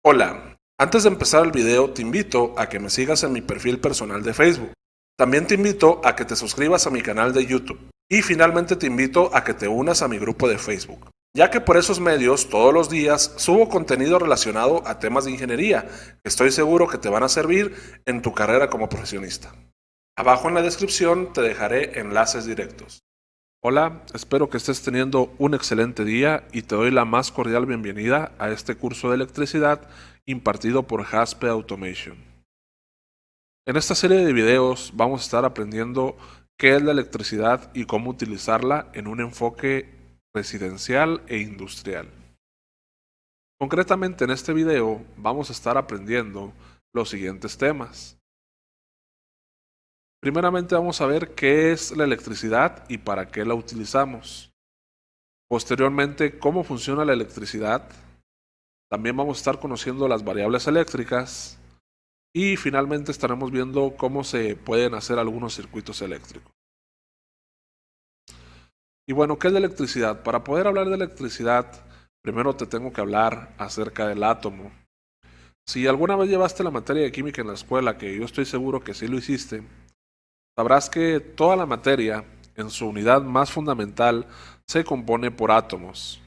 Hola, antes de empezar el video te invito a que me sigas en mi perfil personal de Facebook. También te invito a que te suscribas a mi canal de YouTube. Y finalmente te invito a que te unas a mi grupo de Facebook, ya que por esos medios todos los días subo contenido relacionado a temas de ingeniería que estoy seguro que te van a servir en tu carrera como profesionista. Abajo en la descripción te dejaré enlaces directos. Hola, espero que estés teniendo un excelente día y te doy la más cordial bienvenida a este curso de electricidad impartido por Jaspe Automation. En esta serie de videos vamos a estar aprendiendo qué es la electricidad y cómo utilizarla en un enfoque residencial e industrial. Concretamente en este video vamos a estar aprendiendo los siguientes temas. Primeramente vamos a ver qué es la electricidad y para qué la utilizamos. Posteriormente, cómo funciona la electricidad. También vamos a estar conociendo las variables eléctricas. Y finalmente estaremos viendo cómo se pueden hacer algunos circuitos eléctricos. Y bueno, ¿qué es la electricidad? Para poder hablar de electricidad, primero te tengo que hablar acerca del átomo. Si alguna vez llevaste la materia de química en la escuela, que yo estoy seguro que sí lo hiciste, sabrás que toda la materia, en su unidad más fundamental, se compone por átomos.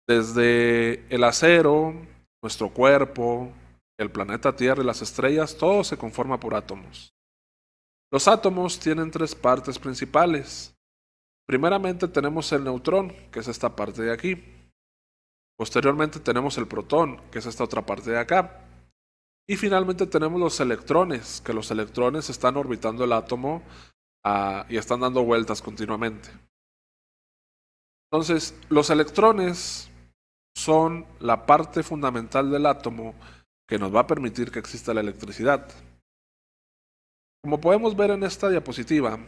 Desde el acero, nuestro cuerpo, el planeta Tierra y las estrellas, todo se conforma por átomos. Los átomos tienen tres partes principales. Primeramente tenemos el neutrón, que es esta parte de aquí. Posteriormente tenemos el protón, que es esta otra parte de acá. Y finalmente tenemos los electrones, que los electrones están orbitando el átomo y están dando vueltas continuamente. Entonces, los electrones son la parte fundamental del átomo que nos va a permitir que exista la electricidad. Como podemos ver en esta diapositiva,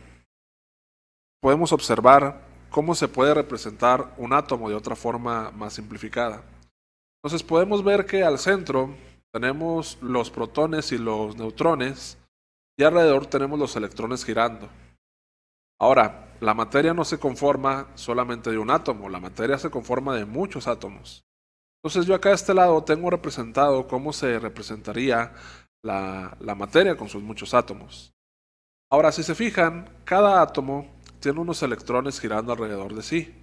podemos observar cómo se puede representar un átomo de otra forma más simplificada. Entonces podemos ver que al centro tenemos los protones y los neutrones y alrededor tenemos los electrones girando. Ahora, la materia no se conforma solamente de un átomo, la materia se conforma de muchos átomos. Entonces yo acá a este lado tengo representado cómo se representaría la materia con sus muchos átomos. Ahora, si se fijan, cada átomo tiene unos electrones girando alrededor de sí.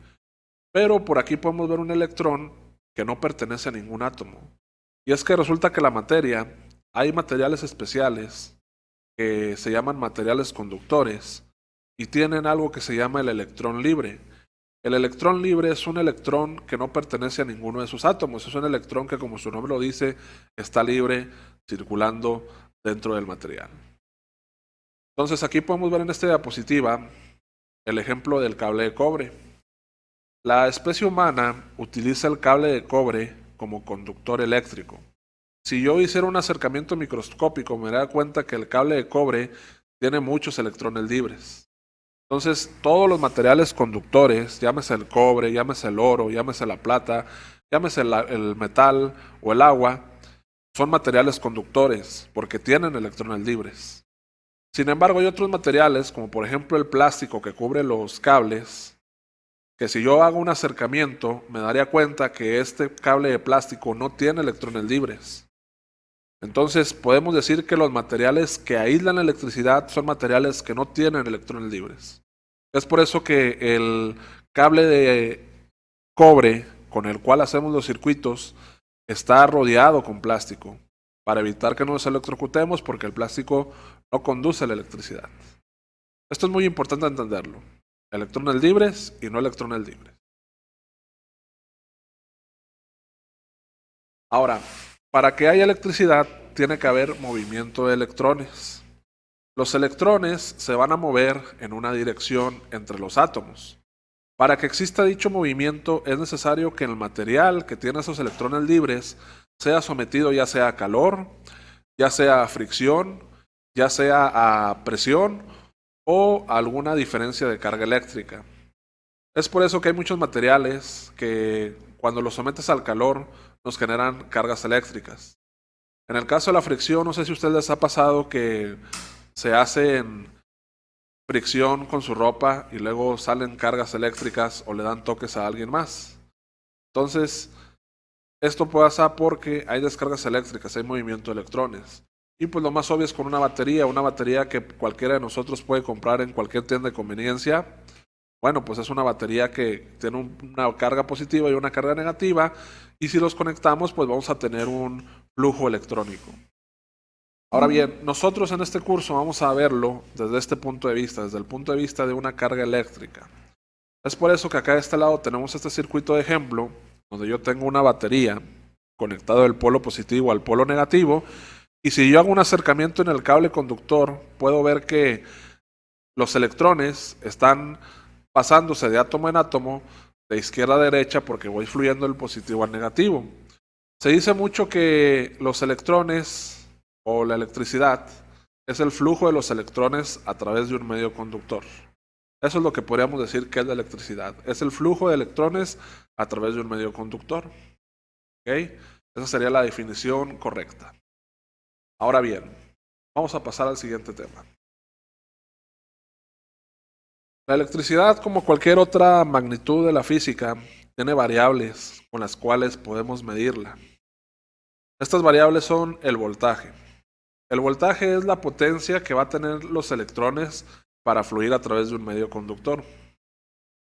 Pero por aquí podemos ver un electrón que no pertenece a ningún átomo. Y es que resulta que la materia, hay materiales especiales que se llaman materiales conductores y tienen algo que se llama el electrón libre. El electrón libre es un electrón que no pertenece a ninguno de sus átomos. Es un electrón que, como su nombre lo dice, está libre circulando dentro del material. Entonces aquí podemos ver en esta diapositiva el ejemplo del cable de cobre. La especie humana utiliza el cable de cobre como conductor eléctrico. Si yo hiciera un acercamiento microscópico, me daría cuenta que el cable de cobre tiene muchos electrones libres. Entonces, todos los materiales conductores, llámese el cobre, llámese el oro, llámese la plata, llámese el metal o el agua, son materiales conductores porque tienen electrones libres. Sin embargo, hay otros materiales, como por ejemplo el plástico que cubre los cables, que si yo hago un acercamiento, me daría cuenta que este cable de plástico no tiene electrones libres. Entonces, podemos decir que los materiales que aíslan la electricidad son materiales que no tienen electrones libres. Es por eso que el cable de cobre con el cual hacemos los circuitos está rodeado con plástico, para evitar que nos electrocutemos porque el plástico no conduce la electricidad. Esto es muy importante entenderlo. Electrones libres y no electrones libres. Ahora, para que haya electricidad tiene que haber movimiento de electrones. Los electrones se van a mover en una dirección entre los átomos. Para que exista dicho movimiento es necesario que el material que tiene esos electrones libres sea sometido ya sea a calor, ya sea a fricción, ya sea a presión o alguna diferencia de carga eléctrica. Es por eso que hay muchos materiales que cuando los sometes al calor nos generan cargas eléctricas. En el caso de la fricción, no sé si a ustedes les ha pasado que se hacen fricción con su ropa y luego salen cargas eléctricas o le dan toques a alguien más. Entonces, esto pasa porque hay descargas eléctricas, hay movimiento de electrones. Y pues lo más obvio es con una batería que cualquiera de nosotros puede comprar en cualquier tienda de conveniencia. Bueno, pues es una batería que tiene una carga positiva y una carga negativa, y si los conectamos, pues vamos a tener un flujo electrónico. Ahora bien, nosotros en este curso vamos a verlo desde este punto de vista, desde el punto de vista de una carga eléctrica. Es por eso que acá de este lado tenemos este circuito de ejemplo, donde yo tengo una batería conectada del polo positivo al polo negativo, y si yo hago un acercamiento en el cable conductor, puedo ver que los electrones están pasándose de átomo en átomo, de izquierda a derecha, porque voy fluyendo del positivo al negativo. Se dice mucho que los electrones o la electricidad es el flujo de los electrones a través de un medio conductor. Eso es lo que podríamos decir que es la electricidad. Es el flujo de electrones a través de un medio conductor. ¿Okay? Esa sería la definición correcta. Ahora bien, vamos a pasar al siguiente tema. La electricidad, como cualquier otra magnitud de la física, tiene variables con las cuales podemos medirla. Estas variables son el voltaje. El voltaje es la potencia que va a tener los electrones para fluir a través de un medio conductor.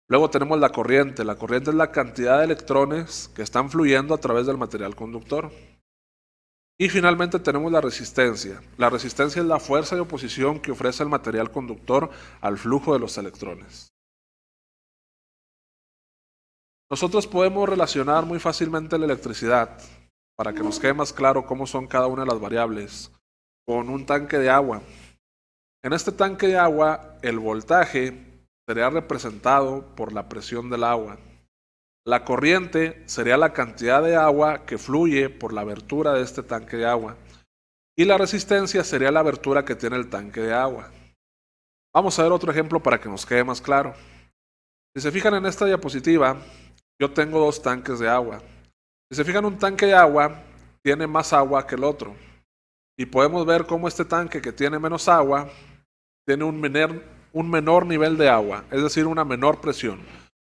Luego tenemos la corriente. La corriente es la cantidad de electrones que están fluyendo a través del material conductor. Y finalmente tenemos la resistencia. La resistencia es la fuerza de oposición que ofrece el material conductor al flujo de los electrones. Nosotros podemos relacionar muy fácilmente la electricidad, para que nos quede más claro cómo son cada una de las variables, con un tanque de agua. En este tanque de agua, el voltaje sería representado por la presión del agua. La corriente sería la cantidad de agua que fluye por la abertura de este tanque de agua. Y la resistencia sería la abertura que tiene el tanque de agua. Vamos a ver otro ejemplo para que nos quede más claro. Si se fijan en esta diapositiva, yo tengo dos tanques de agua. Si se fijan, un tanque de agua tiene más agua que el otro. Y podemos ver cómo este tanque que tiene menos agua tiene un menor nivel de agua, es decir, una menor presión.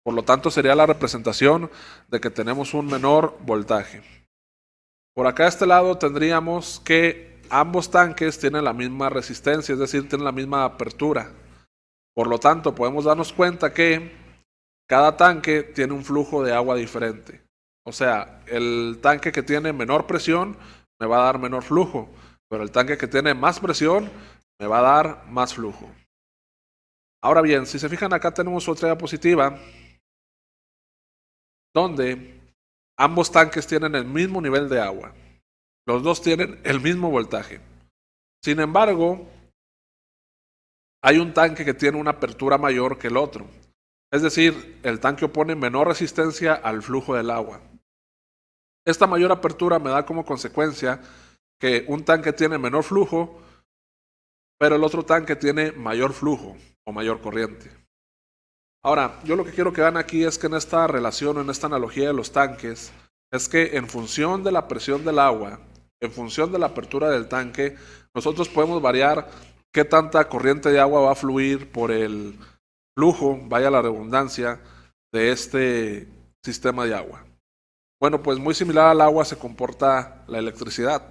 Por lo tanto, sería la representación de que tenemos un menor voltaje. Por acá a este lado tendríamos que ambos tanques tienen la misma resistencia, es decir, tienen la misma apertura. Por lo tanto, podemos darnos cuenta que cada tanque tiene un flujo de agua diferente. O sea, el tanque que tiene menor presión me va a dar menor flujo, pero el tanque que tiene más presión me va a dar más flujo. Ahora bien, si se fijan, acá tenemos otra diapositiva donde ambos tanques tienen el mismo nivel de agua. Los dos tienen el mismo voltaje. Sin embargo, hay un tanque que tiene una apertura mayor que el otro. Es decir, el tanque opone menor resistencia al flujo del agua. Esta mayor apertura me da como consecuencia que un tanque tiene menor flujo, pero el otro tanque tiene mayor flujo o mayor corriente. Ahora, yo lo que quiero que vean aquí es que en esta relación, en esta analogía de los tanques, es que en función de la presión del agua, en función de la apertura del tanque, nosotros podemos variar qué tanta corriente de agua va a fluir por el flujo, vaya la redundancia, de este sistema de agua. Bueno, pues muy similar al agua se comporta la electricidad.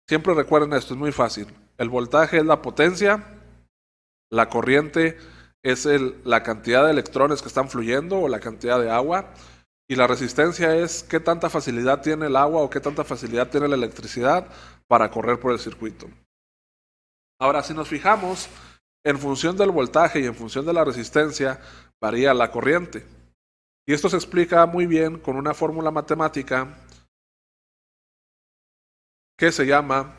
Siempre recuerden esto, es muy fácil. El voltaje es la potencia, la corriente es la cantidad de electrones que están fluyendo o la cantidad de agua, y la resistencia es qué tanta facilidad tiene el agua o qué tanta facilidad tiene la electricidad para correr por el circuito. Ahora, si nos fijamos, en función del voltaje y en función de la resistencia varía la corriente. Y esto se explica muy bien con una fórmula matemática que se llama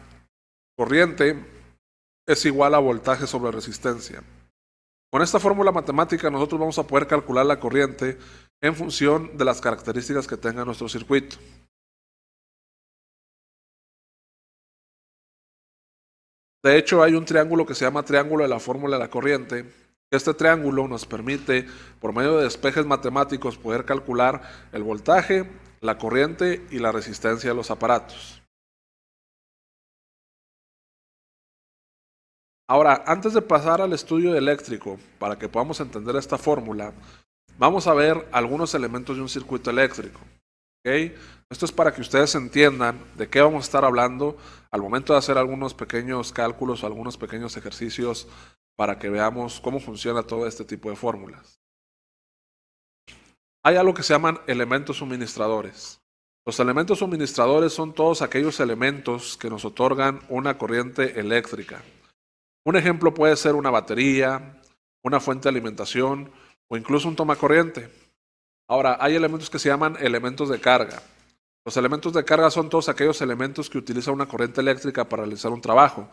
corriente es igual a voltaje sobre resistencia. Con esta fórmula matemática nosotros vamos a poder calcular la corriente en función de las características que tenga nuestro circuito. De hecho, hay un triángulo que se llama triángulo de la fórmula de la corriente. Este triángulo nos permite, por medio de despejes matemáticos, poder calcular el voltaje, la corriente y la resistencia de los aparatos. Ahora, antes de pasar al estudio eléctrico, para que podamos entender esta fórmula, vamos a ver algunos elementos de un circuito eléctrico. ¿Okay? Esto es para que ustedes entiendan de qué vamos a estar hablando al momento de hacer algunos pequeños cálculos o algunos pequeños ejercicios para que veamos cómo funciona todo este tipo de fórmulas. Hay algo que se llaman elementos suministradores. Los elementos suministradores son todos aquellos elementos que nos otorgan una corriente eléctrica. Un ejemplo puede ser una batería, una fuente de alimentación o incluso un tomacorriente. Ahora, hay elementos que se llaman elementos de carga. Los elementos de carga son todos aquellos elementos que utilizan una corriente eléctrica para realizar un trabajo.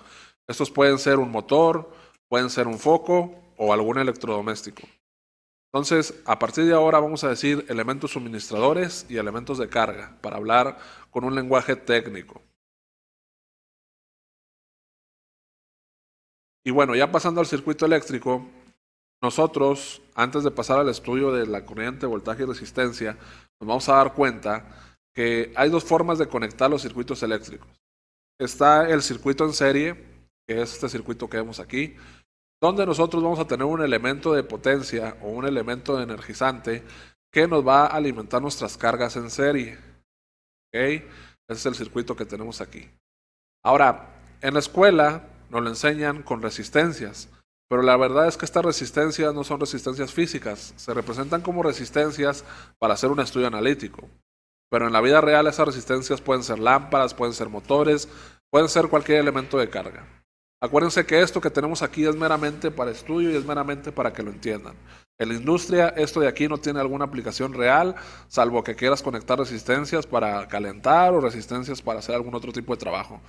Estos pueden ser un motor, pueden ser un foco o algún electrodoméstico. Entonces, a partir de ahora vamos a decir elementos suministradores y elementos de carga para hablar con un lenguaje técnico. Y bueno, ya pasando al circuito eléctrico, nosotros, antes de pasar al estudio de la corriente, voltaje y resistencia, nos vamos a dar cuenta que hay dos formas de conectar los circuitos eléctricos. Está el circuito en serie, que es este circuito que vemos aquí, donde nosotros vamos a tener un elemento de potencia o un elemento de energizante que nos va a alimentar nuestras cargas en serie. ¿Okay? Ese es el circuito que tenemos aquí. Ahora, en la escuela nos lo enseñan con resistencias, pero la verdad es que estas resistencias no son resistencias físicas, se representan como resistencias para hacer un estudio analítico. Pero en la vida real esas resistencias pueden ser lámparas, pueden ser motores, pueden ser cualquier elemento de carga. Acuérdense que esto que tenemos aquí es meramente para estudio y es meramente para que lo entiendan. En la industria esto de aquí no tiene alguna aplicación real, salvo que quieras conectar resistencias para calentar o resistencias para hacer algún otro tipo de trabajo.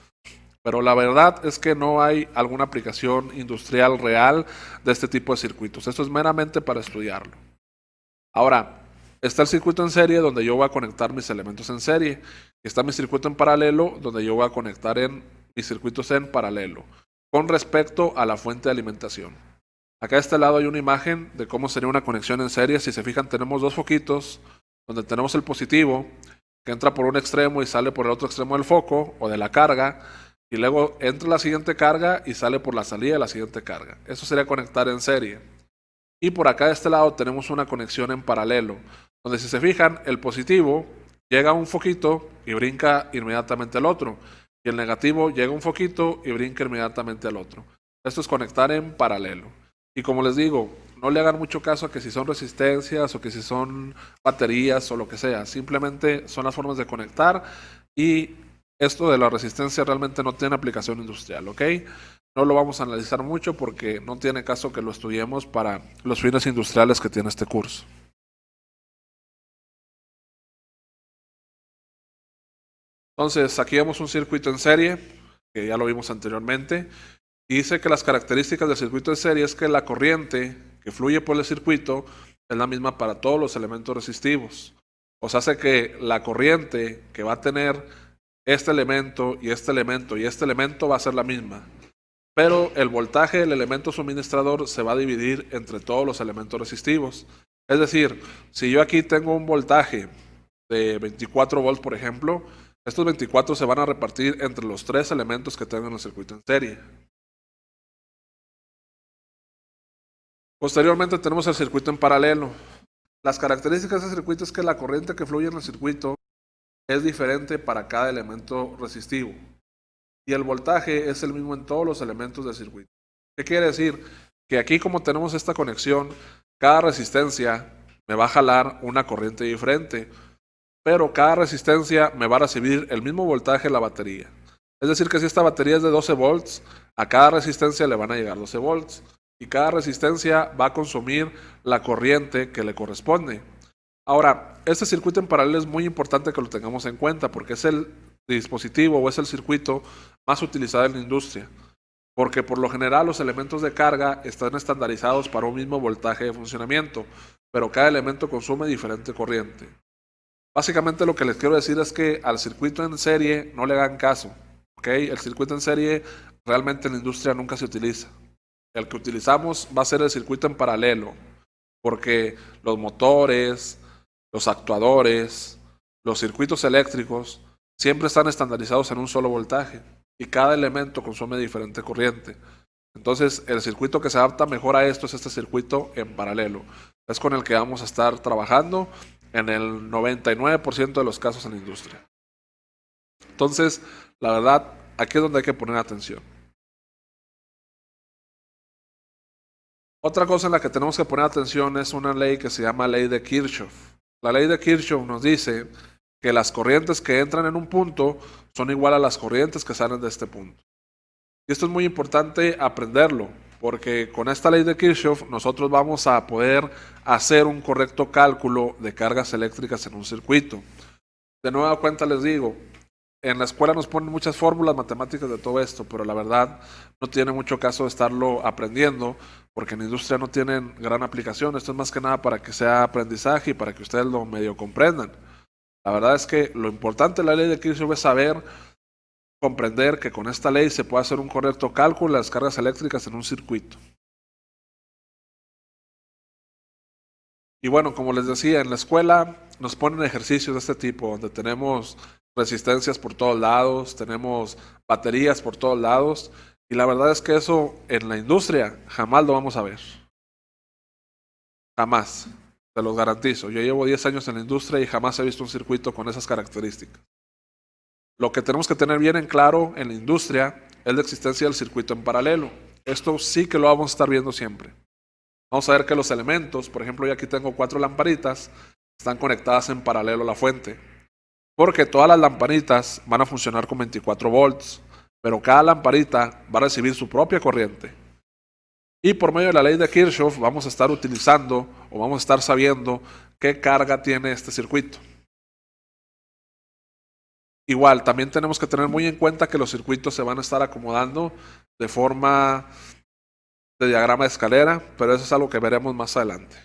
Pero la verdad es que no hay alguna aplicación industrial real de este tipo de circuitos. Esto es meramente para estudiarlo. Ahora, está el circuito en serie donde yo voy a conectar mis elementos en serie. Y está mi circuito en paralelo donde yo voy a conectar en mis circuitos en paralelo con respecto a la fuente de alimentación. Acá a este lado hay una imagen de cómo sería una conexión en serie. Si se fijan, tenemos dos foquitos donde tenemos el positivo que entra por un extremo y sale por el otro extremo del foco o de la carga, y luego entra la siguiente carga y sale por la salida de la siguiente carga. Eso sería conectar en serie. Y por acá de este lado tenemos una conexión en paralelo, donde si se fijan, el positivo llega a un foquito y brinca inmediatamente al otro. Y el negativo llega a un foquito y brinca inmediatamente al otro. Esto es conectar en paralelo. Y como les digo, no le hagan mucho caso a que si son resistencias o que si son baterías o lo que sea. Simplemente son las formas de conectar y esto de la resistencia realmente no tiene aplicación industrial, ¿ok? No lo vamos a analizar mucho porque no tiene caso que lo estudiemos para los fines industriales que tiene este curso. Entonces, aquí vemos un circuito en serie, que ya lo vimos anteriormente, y dice que las características del circuito en serie es que la corriente que fluye por el circuito es la misma para todos los elementos resistivos. O sea, hace que la corriente que va a tener este elemento y este elemento y este elemento va a ser la misma. Pero el voltaje del elemento suministrador se va a dividir entre todos los elementos resistivos. Es decir, si yo aquí tengo un voltaje de 24 volts, por ejemplo, estos 24 se van a repartir entre los tres elementos que tengo en el circuito en serie. Posteriormente tenemos el circuito en paralelo. Las características de este circuito es que la corriente que fluye en el circuito es diferente para cada elemento resistivo. Y el voltaje es el mismo en todos los elementos del circuito. ¿Qué quiere decir? Que aquí, como tenemos esta conexión, cada resistencia me va a jalar una corriente diferente, pero cada resistencia me va a recibir el mismo voltaje de la batería. Es decir, que si esta batería es de 12 volts, a cada resistencia le van a llegar 12 volts. Y cada resistencia va a consumir la corriente que le corresponde. Ahora, este circuito en paralelo es muy importante que lo tengamos en cuenta porque es el dispositivo o es el circuito más utilizado en la industria. Porque por lo general los elementos de carga están estandarizados para un mismo voltaje de funcionamiento, pero cada elemento consume diferente corriente. Básicamente lo que les quiero decir es que al circuito en serie no le hagan caso. ¿Okay? El circuito en serie realmente en la industria nunca se utiliza. El que utilizamos va a ser el circuito en paralelo, porque los motores, los actuadores, los circuitos eléctricos siempre están estandarizados en un solo voltaje y cada elemento consume diferente corriente. Entonces, el circuito que se adapta mejor a esto es este circuito en paralelo. Es con el que vamos a estar trabajando en el 99% de los casos en la industria. Entonces, la verdad, aquí es donde hay que poner atención. Otra cosa en la que tenemos que poner atención es una ley que se llama ley de Kirchhoff. La ley de Kirchhoff nos dice que las corrientes que entran en un punto son igual a las corrientes que salen de este punto. Y esto es muy importante aprenderlo, porque con esta ley de Kirchhoff nosotros vamos a poder hacer un correcto cálculo de cargas eléctricas en un circuito. De nueva cuenta les digo, en la escuela nos ponen muchas fórmulas matemáticas de todo esto, pero la verdad no tiene mucho caso estarlo aprendiendo, porque en la industria no tienen gran aplicación. Esto es más que nada para que sea aprendizaje y para que ustedes lo medio comprendan. La verdad es que lo importante de la ley de Kirchhoff es saber comprender que con esta ley se puede hacer un correcto cálculo de las cargas eléctricas en un circuito. Y bueno, como les decía, en la escuela nos ponen ejercicios de este tipo, donde tenemos resistencias por todos lados, tenemos baterías por todos lados, y la verdad es que eso en la industria jamás lo vamos a ver. Jamás, te lo garantizo. Yo llevo 10 años en la industria y jamás he visto un circuito con esas características. Lo que tenemos que tener bien en claro en la industria es la existencia del circuito en paralelo. Esto sí que lo vamos a estar viendo siempre. Vamos a ver que los elementos, por ejemplo, yo aquí tengo 4 lamparitas, están conectadas en paralelo a la fuente. Porque todas las lamparitas van a funcionar con 24 volts, pero cada lamparita va a recibir su propia corriente. Y por medio de la ley de Kirchhoff vamos a estar utilizando o vamos a estar sabiendo qué carga tiene este circuito. Igual, también tenemos que tener muy en cuenta que los circuitos se van a estar acomodando de forma de diagrama de escalera, pero eso es algo que veremos más adelante.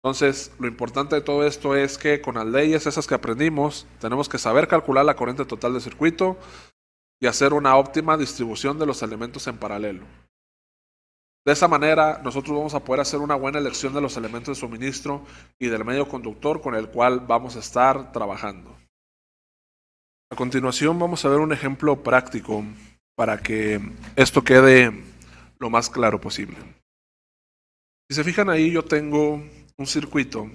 Entonces, lo importante de todo esto es que con las leyes esas que aprendimos, tenemos que saber calcular la corriente total del circuito y hacer una óptima distribución de los elementos en paralelo. De esa manera, nosotros vamos a poder hacer una buena elección de los elementos de suministro y del medio conductor con el cual vamos a estar trabajando. A continuación vamos a ver un ejemplo práctico para que esto quede lo más claro posible. Si se fijan ahí, yo tengo un circuito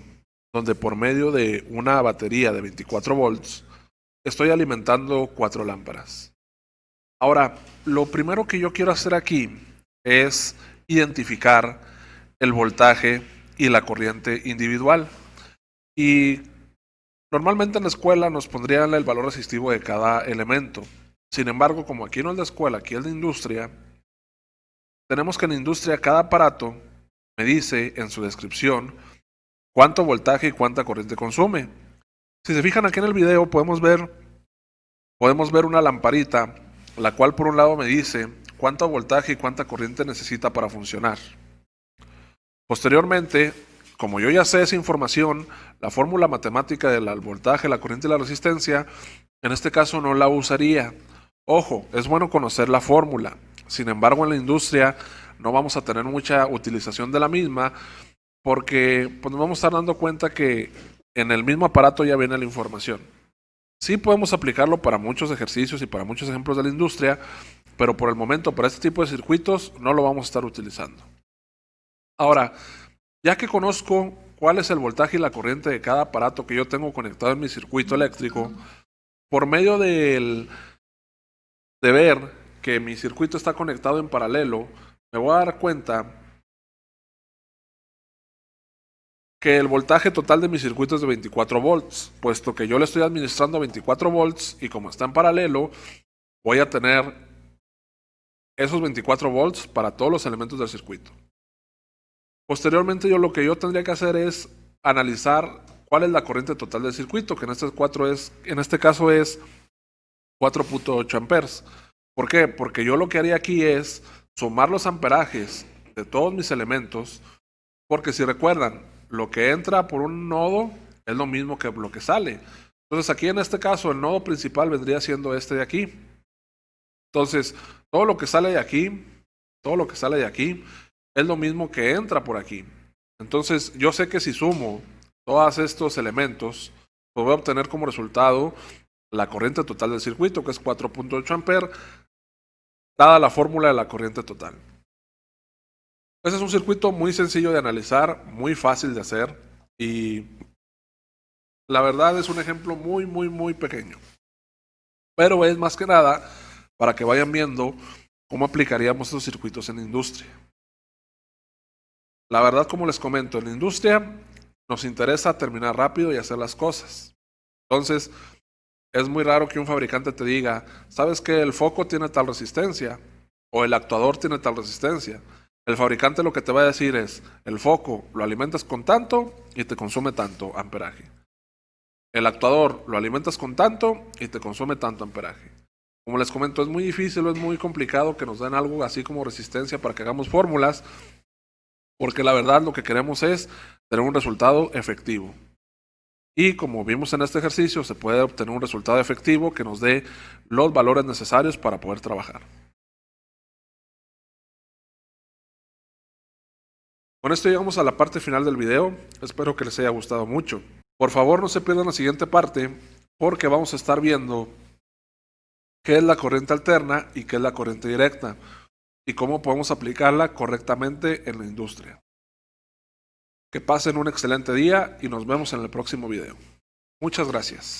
donde por medio de una batería de 24 volts estoy alimentando 4 lámparas. Ahora, lo primero que yo quiero hacer aquí es identificar el voltaje y la corriente individual. Y normalmente en la escuela nos pondrían el valor resistivo de cada elemento. Sin embargo, como aquí no es de escuela, aquí es de industria, tenemos que en la industria cada aparato me dice en su descripción cuánto voltaje y cuánta corriente consume. Si se fijan aquí en el video podemos ver una lamparita, la cual por un lado me dice cuánto voltaje y cuánta corriente necesita para funcionar. Posteriormente, como yo ya sé esa información, la fórmula matemática del voltaje, la corriente y la resistencia, en este caso no la usaría. Ojo, es bueno conocer la fórmula. Sin embargo, en la industria no vamos a tener mucha utilización de la misma porque pues, nos vamos a estar dando cuenta que en el mismo aparato ya viene la información. Sí podemos aplicarlo para muchos ejercicios y para muchos ejemplos de la industria, pero por el momento para este tipo de circuitos no lo vamos a estar utilizando. Ahora, ya que conozco cuál es el voltaje y la corriente de cada aparato que yo tengo conectado en mi circuito eléctrico, por medio de ver que mi circuito está conectado en paralelo, me voy a dar cuenta que el voltaje total de mi circuito es de 24 volts, puesto que yo le estoy administrando 24 volts y como está en paralelo, voy a tener esos 24 volts para todos los elementos del circuito. Posteriormente lo que yo tendría que hacer es analizar cuál es la corriente total del circuito, que en este caso es 4.8 amperes. ¿Por qué? Porque yo lo que haría aquí es sumar los amperajes de todos mis elementos, porque si recuerdan, lo que entra por un nodo es lo mismo que lo que sale. Entonces aquí en este caso el nodo principal vendría siendo este de aquí. Entonces todo lo que sale de aquí es lo mismo que entra por aquí. Entonces yo sé que si sumo todos estos elementos, pues voy a obtener como resultado la corriente total del circuito, que es 4.8 amperes, dada la fórmula de la corriente total. Ese es un circuito muy sencillo de analizar, muy fácil de hacer y la verdad es un ejemplo muy pequeño. Pero es más que nada para que vayan viendo cómo aplicaríamos estos circuitos en la industria. La verdad, como les comento, en la industria nos interesa terminar rápido y hacer las cosas. Entonces, es muy raro que un fabricante te diga, ¿sabes que el foco tiene tal resistencia? O el actuador tiene tal resistencia. El fabricante lo que te va a decir es, el foco lo alimentas con tanto y te consume tanto amperaje. El actuador lo alimentas con tanto y te consume tanto amperaje. Como les comento, es muy difícil o es muy complicado que nos den algo así como resistencia para que hagamos fórmulas, porque la verdad lo que queremos es tener un resultado efectivo. Y como vimos en este ejercicio, se puede obtener un resultado efectivo que nos dé los valores necesarios para poder trabajar. Con esto llegamos a la parte final del video. Espero que les haya gustado mucho. Por favor, no se pierdan la siguiente parte porque vamos a estar viendo qué es la corriente alterna y qué es la corriente directa y cómo podemos aplicarla correctamente en la industria. Que pasen un excelente día y nos vemos en el próximo video. Muchas gracias.